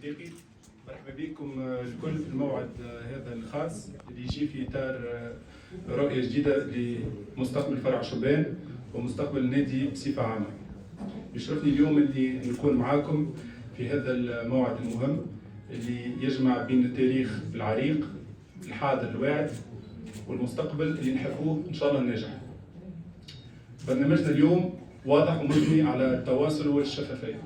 صديقي، مرحبا بكم الكل في الموعد هذا الخاص اللي يجي في اطار رؤيه جديده لمستقبل فرع شبان ومستقبل النادي بصفه عامه. يشرفني اليوم اللي نكون معاكم في هذا الموعد المهم اللي يجمع بين التاريخ العريق، الحاضر الواعد، والمستقبل اللي نحبوه ان شاء الله الناجح. برنامجنا اليوم واضح ومبني على التواصل والشفافيه.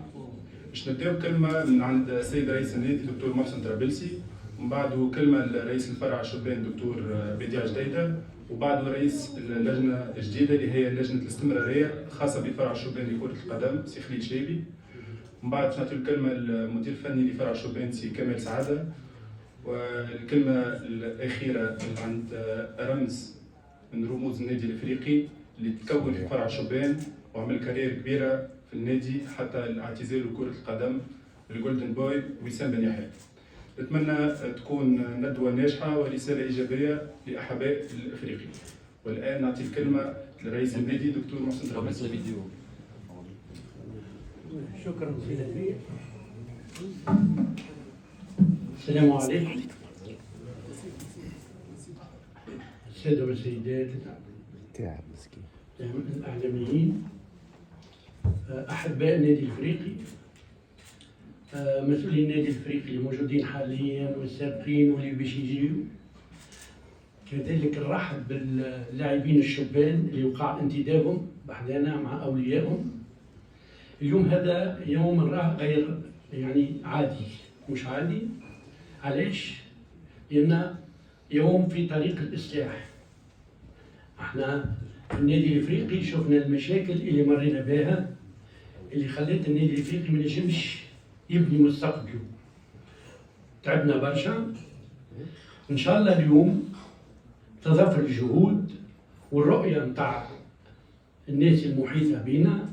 باش نبداو كلمه من عند السيد رئيس النادي دكتور محسن طرابلسي، ومن بعده كلمه لرئيس الفرع شبان دكتور بديع جديده، وبعده رئيس اللجنه الجديده اللي هي لجنه الاستمراريه الخاصه بفرع شبان لكره القدم سي خليل شيبي. ومن بعد باش نعطيو الكلمه للمدير الفني لفرع شبان سي كمال سعاده، والكلمه الاخيره عند رمز من رموز النادي الافريقي اللي تكون في فرع شبان وعمل كارير كبيره في النادي حتى الاعتزال كرة القدم الجولدن بوي وسام بن يحيى. نتمنى تكون ندوة ناجحة ورسالة إيجابية لأحباء الإفريقي. والآن نعطي الكلمة لرئيس النادي دكتور محسن طرابلسي. شكرا سيدي. السلام عليكم السادة والسيدات الإعلاميين، أحباء النادي الإفريقي، مسؤولين النادي الإفريقي الموجودين حاليا والسابقين واللي باش يجيو. كذلك نرحب باللاعبين الشبان اللي وقع انتدابهم بحذانا مع أوليائهم. اليوم هذا يوم راه غير عادي، مش عادي. علاش؟ لأن يوم في طريق الإصلاح. احنا في النادي الإفريقي شفنا المشاكل اللي مرينا بها اللي خلت النادي الإفريقي ما ينجمش يبني مستقبله. تعبنا برشا. إن شاء الله اليوم تظفر الجهود والرؤية متاع الناس المحيطة بنا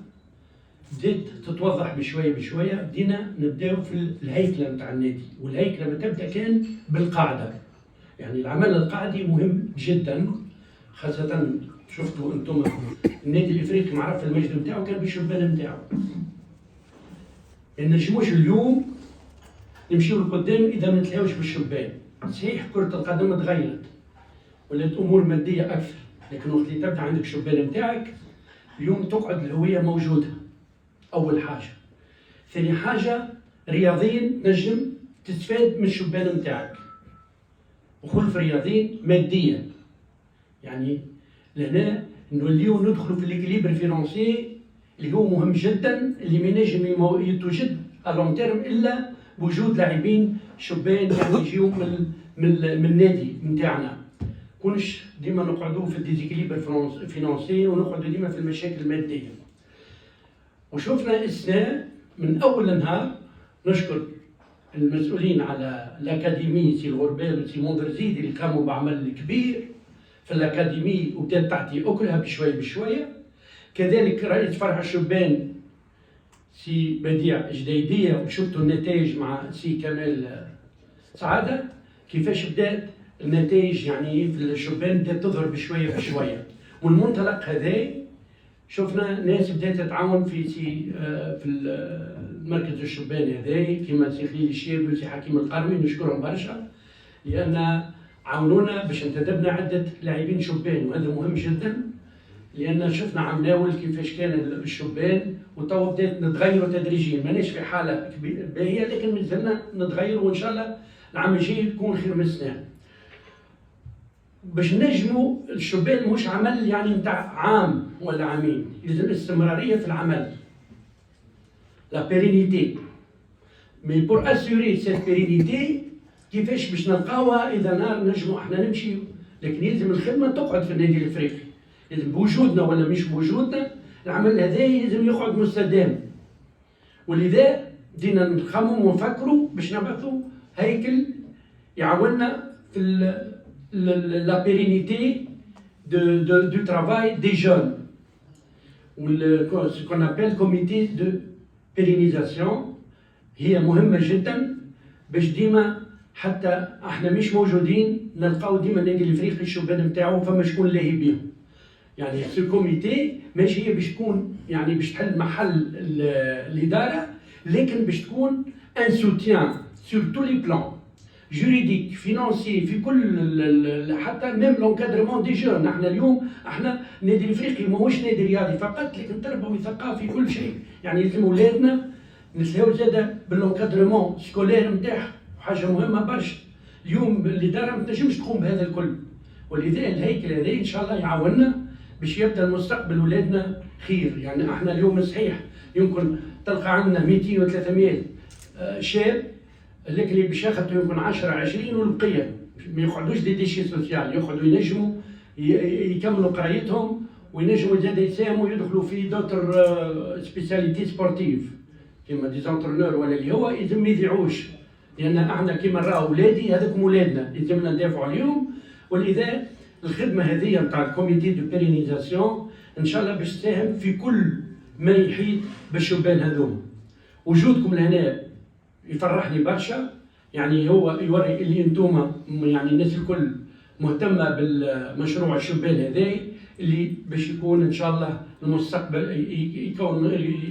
بدأت تتوضح بشوية بشوية. بدينا نبداو في الهيكلة متاع النادي، والهيكلة ما تبدأ كان بالقاعدة. العمل القاعدي مهم جدا، خاصة شفتوا انتم النادي الافريقي معرف المجد نتاعو كان بالشبان نتاعو. ما نجموش اليوم نمشيو لقدام اذا ما نتلاوش بالشبان. صحيح كرة القدم تغيرت ولات امور مادية اكثر، لكن وقت اللي تبدا عندك شبان نتاعك اليوم تقعد الهوية موجودة. اول حاجة. ثاني حاجة، رياضيا نجم تستفاد من الشبان نتاعك. وخلف رياضيا ماديا. لهنا نوليو ندخلوا في الاكليبر فينانسي اللي هو مهم جدا، اللي ما ينجم يتوجد الون تيرم الا بوجود لاعبين شبان يجيو من النادي نتاعنا. كونش ديما نقعدوا في الديزيكليبر فينانسي ونقعدوا ديما في المشاكل الماديه. وشفنا اثناء من اول نهار نشكر المسؤولين على الاكاديمي سي الغربال وسي مودرزيد اللي قاموا بعمل كبير في الأكاديمية وبدأت تعطي أكلها بشوية بشوية. كذلك رئيس فرع الشبان سي بديع جديدية، وشفتوا النتائج مع سي كمال سعادة كيفاش بدأت النتائج في الشبان بدأت تظهر بشوية بشوية. والمنطلق هذا شفنا ناس بدأت تتعاون في المركز الشبان هذا كيما سي خليل الشيبي وسي حكيم القروي، نشكرهم برشا لأن عاونونا باش انتدبنا عدة لاعبين شبان. وهذا مهم جدا لأن شفنا عمناول كيفاش كان الشبان وتوا بدات نتغيروا تدريجيا. ماناش في حالة باهية لكن مازلنا نتغيروا، وإن شاء الله العام الجاي تكون خير من السنة. باش نجموا الشبان مش عمل نتاع عام ولا عامين، لازم استمرارية في العمل. لا بيرينيتي. مي بور اسيوري سيت بيرينيتي كيفاش باش نلقاوها اذا نهار نجموا احنا نمشي، لكن يلزم الخدمه تقعد في النادي الافريقي. لازم بوجودنا ولا مش بوجودنا العمل هذا لازم يقعد مستدام. ولذا بدينا نخمم ونفكروا باش نبعثوا هيكل يعاوننا في لا بيرينيتي دو ترافاي دي جون، ce qu'on appelle comité de pérennisation. هي مهمه جدا باش ديما حتى احنا مش موجودين نلقاو ديما النادي الافريقي الشبان نتاعو فما شكون لاهي بيهم. سو كوميتي ماشي هي باش تكون باش تحل محل الاداره، لكن باش تكون ان سوتيان sur tous les plans جوريديك فينانسي في كل حتى ميم لونكادرمون دي جون. احنا اليوم احنا نادي الافريقي ماهوش نادي رياضي فقط لكن تربوي ثقافي كل شيء. يعني لازم اولادنا نسلاو زاده باللونكادرمون سكولير نتاعها حاجه مهمه برشا. اليوم الاداره ما تنجمش تقوم بهذا الكل ولذا الهيكل هذا ان شاء الله يعاوننا باش يبدا المستقبل ولادنا خير. يعني احنا اليوم صحيح يمكن تلقى عندنا 200 و 300 شاب لكن اللي باش ياخذوا يمكن 10 20 والبقيه ما يقعدوش دي ديشي سوسيال يقعدوا ينجموا يكملوا قرايتهم وينجموا زاد يساهموا يدخلوا في دوتر سبيسياليتي سبورتيف كيما دي زونترونور ولا اللي هو يلزم ما يذيعوش. لان احنا كيما نراو اولادي هذوكم اولادنا يلزمنا ندافعوا عليهم. ولذا الخدمه هذه نتاع الكوميتي دو بيرينيزاسيون ان شاء الله باش تساهم في كل ما يحيط بالشبان هذوما. وجودكم لهنا يفرحني برشا. يعني هو يوري اللي انتوما يعني الناس الكل مهتمه بالمشروع الشبان هذا اللي باش يكون ان شاء الله المستقبل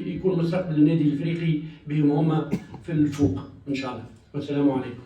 يكون مستقبل النادي الافريقي بهم هما في الفوق ان شاء الله. والسلام عليكم.